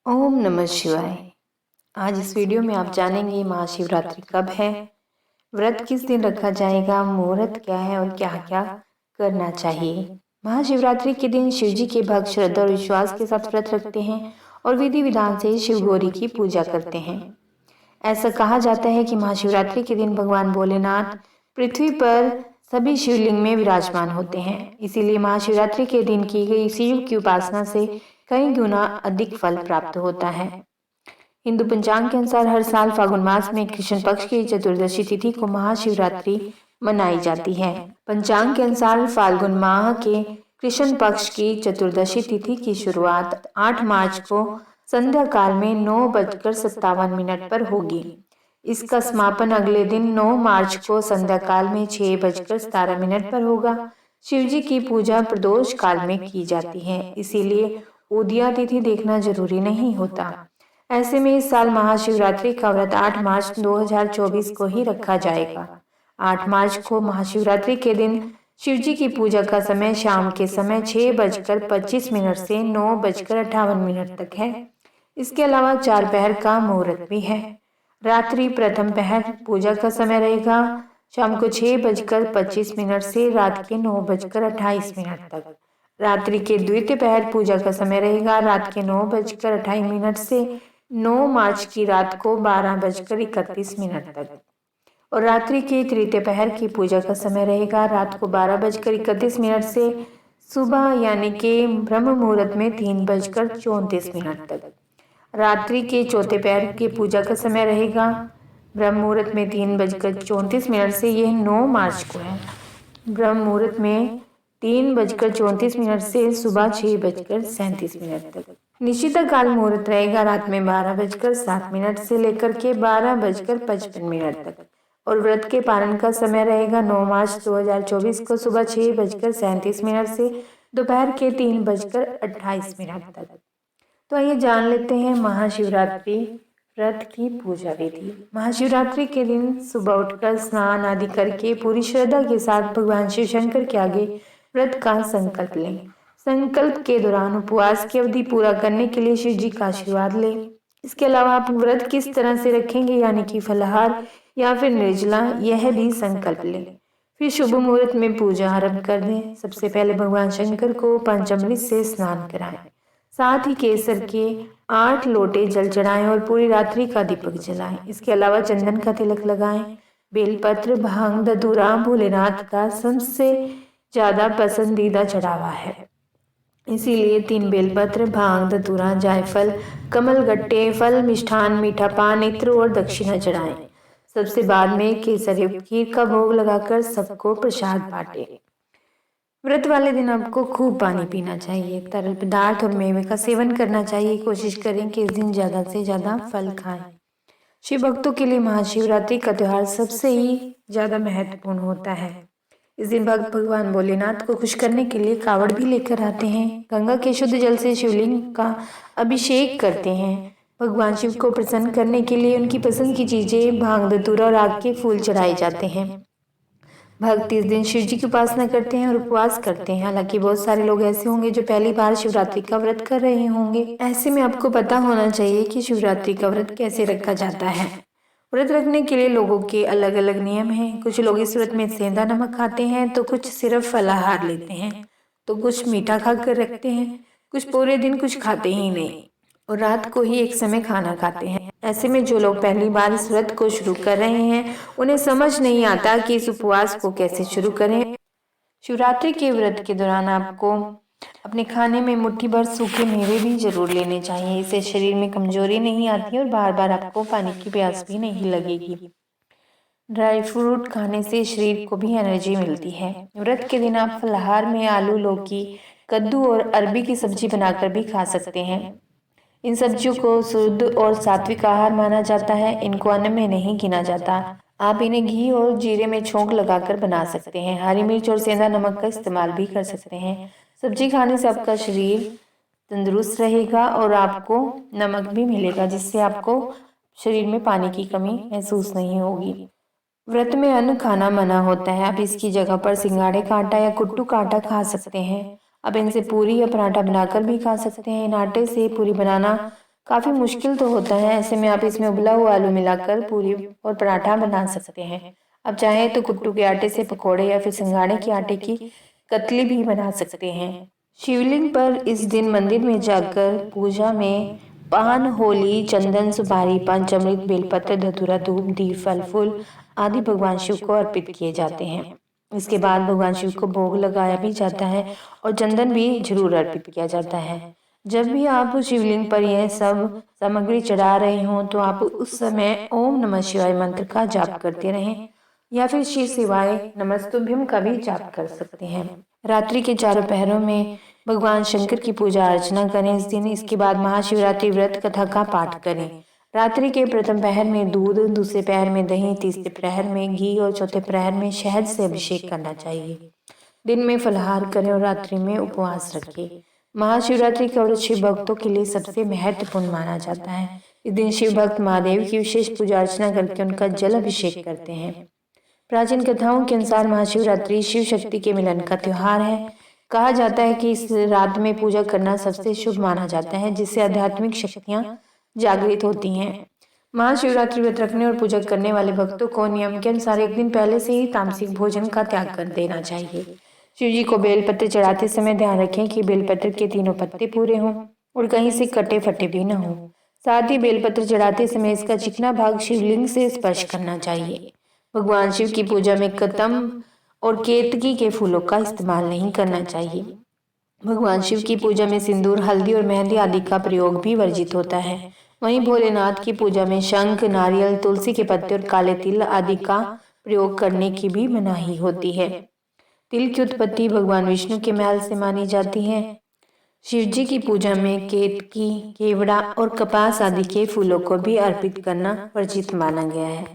ओम नमः शिवाय। आज इस वीडियो में आप जानेंगे महाशिवरात्रि कब है, व्रत किस दिन रखा जाएगा, मुहूर्त क्या है और क्या क्या करना चाहिए। महाशिवरात्रि के दिन शिव जी के भक्त श्रद्धा और विश्वास के साथ व्रत रखते हैं और विधि विधान से शिव गौरी की पूजा करते हैं। ऐसा कहा जाता है कि महाशिवरात्रि के दिन भगवान भोलेनाथ पृथ्वी पर सभी शिवलिंग में विराजमान होते हैं। इसीलिए महाशिवरात्रि के दिन की गई शिव की उपासना से कई गुना अधिक फल प्राप्त होता है। हिंदू पंचांग के अनुसार हर साल फागुन मास में कृष्ण पक्ष की चतुर्दशी तिथि को महाशिवरात्रि मनाई जाती है। पंचांग के अनुसार फाल्गुन माह के कृष्ण पक्ष की चतुर्दशी तिथि की शुरुआत 8 मार्च को संध्या काल में 9:57 पर होगी। इसका समापन अगले दिन 9 मार्च को संध्या काल में 6:17 पर होगा। शिव जी की पूजा प्रदोष काल में की जाती है, इसीलिए उदया तिथि देखना जरूरी नहीं होता। ऐसे में इस साल महाशिवरात्रि का व्रत 8 मार्च 2024 को ही रखा जाएगा। 8 मार्च को महाशिवरात्रि के दिन शिव जी की पूजा का समय शाम के समय 6:25 से 9:58 तक है। इसके अलावा 4 पहर का मुहूर्त भी है। रात्रि प्रथम पहर पूजा का समय रहेगा शाम को 6:25 से रात के 9:28 तक। रात्रि के द्वितीय पहर पूजा का समय रहेगा रात के 9:28 से 9 मार्च की रात को 12:31 तक। और रात्रि के तृतीय पहर की पूजा का समय रहेगा रात को 12:31 से सुबह यानी कि ब्रह्म मुहूर्त में 3:34 तक। रात्रि के चौथे पहर की पूजा का समय रहेगा ब्रह्म मुहूर्त में 3:34 से यह 9 मार्च को है। ब्रह्म मुहूर्त में 3:34 से सुबह 6:37 तक। निश्चित काल मुहूर्त रहेगा रात में 12:07 से लेकर के 12:55 तक। और व्रत के पारण का समय रहेगा 9 मार्च 2024 को सुबह 6:37 से दोपहर के 3:28 तक। तो आइए जान लेते हैं महाशिवरात्रि व्रत की पूजा विधि। महाशिवरात्रि के दिन सुबह उठकर स्नान आदि करके पूरी श्रद्धा के साथ भगवान शिव शंकर के आगे व्रत का संकल्प लें। संकल्प के दौरान उपवास की अवधि पूरा करने के लिए शिव जी का आशीर्वाद लें। इसके अलावा आप व्रत किस तरह से रखेंगे यानी कि फलाहार या फिर निर्जला, यह भी संकल्प लें। फिर शुभ मुहूर्त में पूजा आरंभ कर दें। सबसे पहले भगवान शंकर को पंचामृत से स्नान कराएं। साथ ही केसर के 8 लोटे जल चढ़ाएं और पूरी रात्रि का दीपक जलाएं। इसके अलावा चंदन का तिलक लगाएं। बेलपत्र, भांग, धतूरा भोलेनाथ का सबसे ज्यादा पसंदीदा चढ़ावा है, इसीलिए 3 बेलपत्र, भांग, धतूरा, जायफल, कमल गट्टे, फल, मिष्ठान, मीठा पान, इत्र और दक्षिणा चढ़ाएं। सबसे बाद में केसर युक्त खीर का भोग लगाकर सबको प्रसाद बांटें। व्रत वाले दिन आपको खूब पानी पीना चाहिए, तरल पदार्थ और मेवे का सेवन करना चाहिए। कोशिश करें कि इस दिन ज्यादा से ज्यादा फल खाएं। शिव भक्तों के लिए महाशिवरात्रि का त्योहार सबसे ही ज्यादा महत्वपूर्ण होता है। इस दिन भक्त भगवान भोलेनाथ को खुश करने के लिए कावड़ भी लेकर आते हैं। गंगा के शुद्ध जल से शिवलिंग का अभिषेक करते हैं। भगवान शिव को प्रसन्न करने के लिए उनकी पसंद की चीजें भांग, धतूरा और आग के फूल चढ़ाए जाते हैं। भक्त इस दिन शिव जी की उपासना करते हैं और उपवास करते हैं। हालांकि बहुत सारे लोग ऐसे होंगे जो पहली बार शिवरात्रि का व्रत कर रहे होंगे। ऐसे में आपको पता होना चाहिए कि शिवरात्रि का व्रत कैसे रखा जाता है। व्रत रखने के लिए लोगों के अलग अलग नियम हैं। कुछ लोग इस व्रत में सेंधा नमक खाते हैं तो कुछ सिर्फ फलाहार लेते हैं, तो कुछ मीठा खाकर रखते हैं, कुछ पूरे दिन कुछ खाते ही नहीं और रात को ही एक समय खाना खाते हैं। ऐसे में जो लोग पहली बार इस व्रत को शुरू कर रहे हैं उन्हें समझ नहीं आता कि इस उपवास को कैसे शुरू करें। शिवरात्रि के व्रत के दौरान आपको अपने खाने में मुट्ठी भर सूखे मेवे भी जरूर लेने चाहिए। इससे शरीर में कमजोरी नहीं आती और बार बार आपको पानी की प्यास भी नहीं लगेगी। ड्राई फ्रूट खाने से शरीर को भी एनर्जी मिलती है। व्रत के दिन आप फलाहार में आलू, लौकी, कद्दू और अरबी की सब्जी बनाकर भी खा सकते हैं। इन सब्जियों को शुद्ध और सात्विक आहार माना जाता है। इनको अन्न में नहीं गिना जाता। आप इन्हें घी और जीरे में छोंक लगाकर बना सकते हैं। हरी मिर्च और सेंधा नमक का इस्तेमाल भी कर सकते हैं। सब्जी खाने से आपका शरीर तंदुरुस्त रहेगा और आपको नमक भी मिलेगा, जिससे आपको शरीर में पानी की कमी महसूस नहीं होगी। व्रत में अन्न खाना मना होता है। आप इसकी जगह पर सिंगाड़े का आटा या कुट्टू का आटा खा सकते हैं। अब इनसे पूरी या पराठा बनाकर भी खा सकते हैं। इन आटे से पूरी बनाना काफ़ी मुश्किल तो होता है। ऐसे में आप इसमें उबला हुआ आलू मिलाकर पूरी और पराठा बना सकते हैं। अब चाहें तो कुट्टू के आटे से पकोड़े या फिर सिंगाड़े के आटे की कतली भी बना सकते हैं। शिवलिंग पर इस दिन मंदिर में जाकर पूजा में पान, होली, चंदन, सुपारी, पंचामृत, बेलपत्र, धतूरा, धूप, दीप, फल फूल आदि भगवान शिव को अर्पित किए जाते हैं। इसके बाद भगवान शिव को भोग लगाया भी जाता है और चंदन भी जरूर अर्पित किया जाता है। जब भी आप शिवलिंग पर यह सब सामग्री चढ़ा रहे हों तो आप उस समय ओम नमः शिवाय मंत्र का जाप करते रहें या फिर श्री शिवाय नमस्तुभ्यम का भी जाप कर सकते हैं। रात्रि के चारों पहरों में भगवान शंकर की पूजा अर्चना करें इस दिन। इसके बाद महाशिवरात्रि व्रत कथा का पाठ करें। रात्रि के प्रथम पहर में दूध, दूसरे पहर में दही, तीसरे प्रहर में घी और चौथे प्रहर में शहद से अभिषेक करना चाहिए। दिन में फलाहार करें और रात्रि में उपवास रखें। महाशिवरात्रि का व्रत शिव भक्तों के लिए सबसे महत्वपूर्ण माना जाता है। इस दिन शिव भक्त महादेव की विशेष पूजा अर्चना करके उनका जल अभिषेक करते हैं। प्राचीन कथाओं के अनुसार महाशिवरात्रि शिव शक्ति के मिलन का त्योहार है। कहा जाता है कि इस रात में पूजा करना सबसे शुभ माना जाता है, जिससे आध्यात्मिक शक्तियां जागृत होती हैं। महाशिवरात्रि व्रत रखने और पूजा करने वाले भक्तों को नियम के अनुसार एक दिन पहले से ही तामसिक भोजन का त्याग कर देना चाहिए। शिव जी को बेलपत्र चढ़ाते समय ध्यान रखें कि बेलपत्र के तीनों पत्ते पूरे हों और कहीं से कटे फटे भी न हों। साथ ही बेलपत्र चढ़ाते समय इसका चिकना भाग शिवलिंग से स्पर्श करना चाहिए। भगवान शिव की पूजा में कदम और केतकी के फूलों का इस्तेमाल नहीं करना चाहिए। भगवान शिव की पूजा में सिंदूर, हल्दी और मेहंदी आदि का प्रयोग भी वर्जित होता है। वहीं भोलेनाथ की पूजा में शंख, नारियल, तुलसी के पत्ते और काले तिल आदि का प्रयोग करने की भी मनाही होती है। तिल की उत्पत्ति भगवान विष्णु के महल से मानी जाती है। शिव जी की पूजा में केतकी, केवड़ा और कपास आदि के फूलों को भी अर्पित करना वर्जित माना गया है।